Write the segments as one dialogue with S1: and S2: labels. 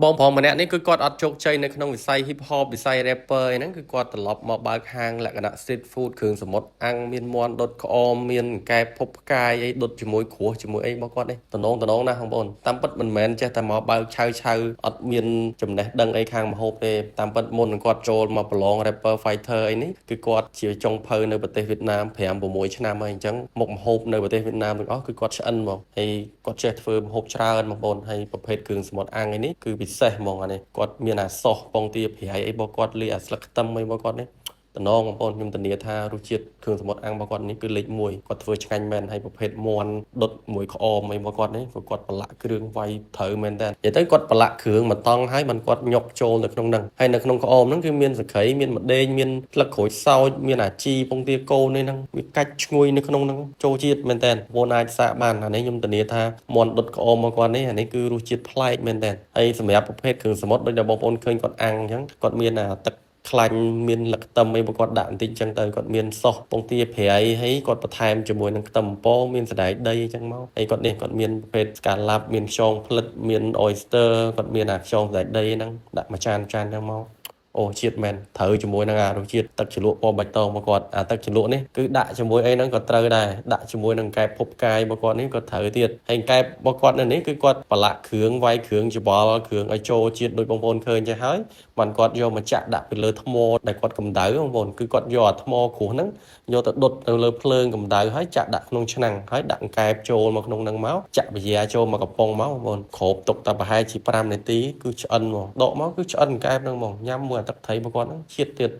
S1: បងប្រុសម្នាក់នេះគឺគាត់អត់ជោគជ័យនៅក្នុងវិស័យ hip hop វិស័យ rapper ហ្នឹងគឺគាត់ត្រឡប់មកបើកហាងលក្ខណៈ street food គ្រឿងសមុទ្រអាំងមានមាន់ដុតក្អមមានកែបភពផ្កាយអីដុតជាមួយគ្រួសជាមួយអីរបស់គាត់នេះតំណងណាបងប្អូនតាមពិតមិនមែនចេះតែមកបើកឆៅអត់មានចំណេះដឹងអីខាងម្ហូបទេតាមពិតមុននឹងគាត់ចូលមកប្រឡង rapper fighter អីនេះគឺគាត់ជាចុងភៅនៅប្រទេសវៀតណាម5 6ឆ្នាំហើយអញ្ចឹងមុខម្ហូបនៅប្រទេសវៀតណាមទាំងអស់គឺគាត់ឆ្អិនមកហើយគាត់ចេះធ្វើម្ហូបច្រើនបងប្អូនហើយប្រភេទគ្រឿងសមុទ្រអាំងឯនេះគឺពិសេសហ្មងអានេះគាត់មានអាសោះពងទាប្រៃអីរបស់គាត់លាអាស្លឹកខ្ទឹមអីរបស់គាត់នេះតំណងបងប្អូនខ្ញុំធានាថារសជាតិគ្រឿងសមុទ្រអាំងរបស់គាត់នេះគឺលេខ1គាត់ធ្វើឆ្ងាញ់មែនហើយប្រភេទមាន់ដុតមួយក្អមអីរបស់គាត់នេះគាត់ប្រឡាក់គ្រឿងវាយត្រូវមែនតើនិយាយទៅគាត់ប្រឡាក់គ្រឿងមកតង់ហើយមិនគាត់ញុកចូលនៅក្នុងហ្នឹងហើយនៅក្នុងក្អមហ្នឹងគឺមានសង្គ្រីមានម្ដេងមានស្លឹកក្រូចសើចមានអាជីពងទាកូននេះហ្នឹងវាកាច់ឈ្ងុយនៅក្នុងហ្នឹងចូលជាតិមែនតើបងប្អូនអាចសាកបានអានេះខ្ញុំធានាថាមាន់ដុតក្អមរបស់គាត់នេះអានេះគឺរសជាតិប្លែកមែនតើហើយសម្រាប់ប្រភេទគ្រឿងសមុទ្រដូចដែលបងប្អូនឃើញគាត់អាំងអញ្ចឹងគាត់មានអាទឹកខ្លាញ់មានលឹកខ្ទឹមអីបើគាត់ដាក់បន្តិចអញ្ចឹងទៅគាត់មានសោះពងទាប្រៃហើយគាត់បន្ថែមជាមួយនឹងខ្ទឹមពងមានសណ្តែកដីអញ្ចឹងមកហើយគាត់មានប្រភេទស្កាឡាប់មានខ្យងផ្លិតមាន oyster គាត់មានអាខ្យងសណ្តែកដីហ្នឹងដាក់មួយចានអញ្ចឹងមកអូជាតិមែនត្រូវជាមួយនឹងអារសជាតិទឹកជ្រលក់ពណ៌បៃតងរបស់គាត់អាទឹកជ្រលក់នេះគឺដាក់ជាមួយអីហ្នឹងក៏ត្រូវដែរដាក់ជាមួយនឹងកែបភពផ្កាយរបស់គាត់នេះក៏ត្រូវទៀតហើយកែបរបស់គាត់នៅនេះគឺគាត់ប្រឡាក់គ្រឿងវាយគ្រឿងច្បល់គ្រឿងឲ្យចូលជាតិដូចបងប្អូនឃើញចេះហើយបានគាត់យកមកចាក់ដាក់ពីលើថ្មដែលគាត់កម្ដៅបងប្អូនគឺគាត់យកអាថ្មគ្រួសហ្នឹងយកទៅដុតនៅលើភ្លើងកម្ដៅហើយចាក់ដាក់ក្នុងឆ្នាំងហើយដាក់កែបចូលមកក្នុងហ្នឹងមកចាក់ប៊ីយ៉ាចូលមកកំប៉ុងមកបងប្អូនគ្របទុកតែប្រហែលជា5នាទីគឺឆ្អិនមកដកមកគឺឆ្អិនកែបហ្នឹងហ្មងញ៉ាំមួយទឹកត្រីរបស់គាត់ហ្នឹងជាតិទៀត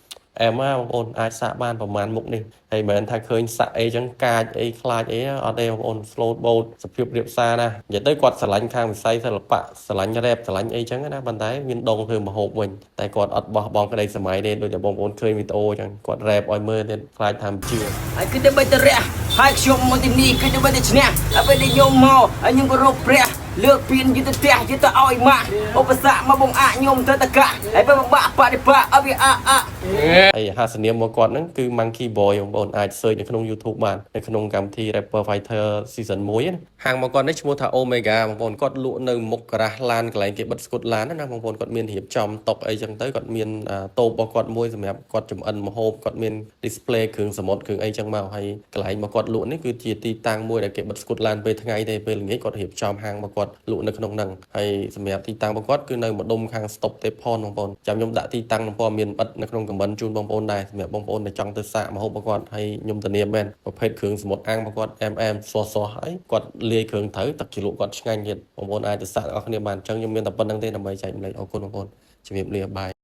S1: អែមមកបងប្អូនអាចសាកបានប្រហែលមុខនេះហើយមិនមែនថាឃើញសាក់អីចឹងកាចអីខ្លាចអីអត់ទេបងប្អូន slow boat សភាពរៀបសារណានិយាយទៅគាត់ស្រឡាញ់ខាងវិស័យសិល្បៈស្រឡាញ់ rap ស្រឡាញ់អីចឹងណាប៉ុន្តែមានដងធ្វើមហូបវិញតែគាត់អត់បោះបង់ក្តីសម័យទេដូចតែបងប្អូនឃើញវីដេអូចឹងគាត់ rap ឲ្យមើលទៀតខ្លាចថាមិនជឿ
S2: ហើយគឺដើម្បីតែរះហើយខ្ញុំមកទីនេះគឺដើម្បីតែឈ្នះហើយពេលដែលខ្ញុំមកហើយខ្ញុំគោរពព្រះលើកពៀនយុទ្ធផ្ទះយុទ្ធឲ្យម៉ាក់ឧបសគ្គមកបងអាខ្ញុំទៅតកាហើយពេលបាក់បដិបាឲ្យវា
S1: ហើយហាសនាមរបស់គាត់ហ្នឹងគឺ Monkey Boy បងប្អូនអាច search នៅក្នុង YouTube បាននៅក្នុងកម្មវិធី Rapper Fighter Season 1ណាហាងរបស់គាត់នេះឈ្មោះថា Omega បងប្អូនគាត់លក់នៅមុខការ៉ាសឡានកន្លែងគេបិទស្គុតឡានណាបងប្អូនគាត់មានរៀបចំតុអីចឹងទៅគាត់មានតូបរបស់គាត់មួយសម្រាប់គាត់ចំអិនម្ហូបគាត់មាន display គ្រឿងសមុទ្រគ្រឿងអីចឹងមកហើយកន្លែងរបស់គាត់លក់នេះគឺជាទីតាំងមួយដែលគេបិទស្គុតឡានពេលថ្ងៃទេពេលល្ងាចគាត់រៀបចំហាងរបស់គាត់លក់នៅក្នុងហ្នឹងហើយសម្រាប់ទីតាំងរបស់គាត់គឺនៅម្ដុំខាង stop ទេផនបងប្អូនចាំខ្ញុំដាក់ទីតាំងព័ត៌មានបិទនៅក្នុង comment ជូនបងប្អូនដែរសម្រាប់បងប្អូនដែលចង់ទៅសាកម្ហូបរបស់គាត់ហើយខ្ញុំធានាមែនប្រភេទគ្រឿងសមុទ្រអាំងរបស់គាត់អែមសហើយគាត់លាយគ្រឿងត្រូវទឹកជ្រលក់គាត់ឆ្ងាញ់ទៀតបងប្អូនអាចទៅសាកអ្នកនរគ្នាបានអញ្ចឹងខ្ញុំមានតែប៉ុណ្្នឹងទេដើម្បីចែកម្លែកអរគុណបងប្អូនជំរាបលាបាយ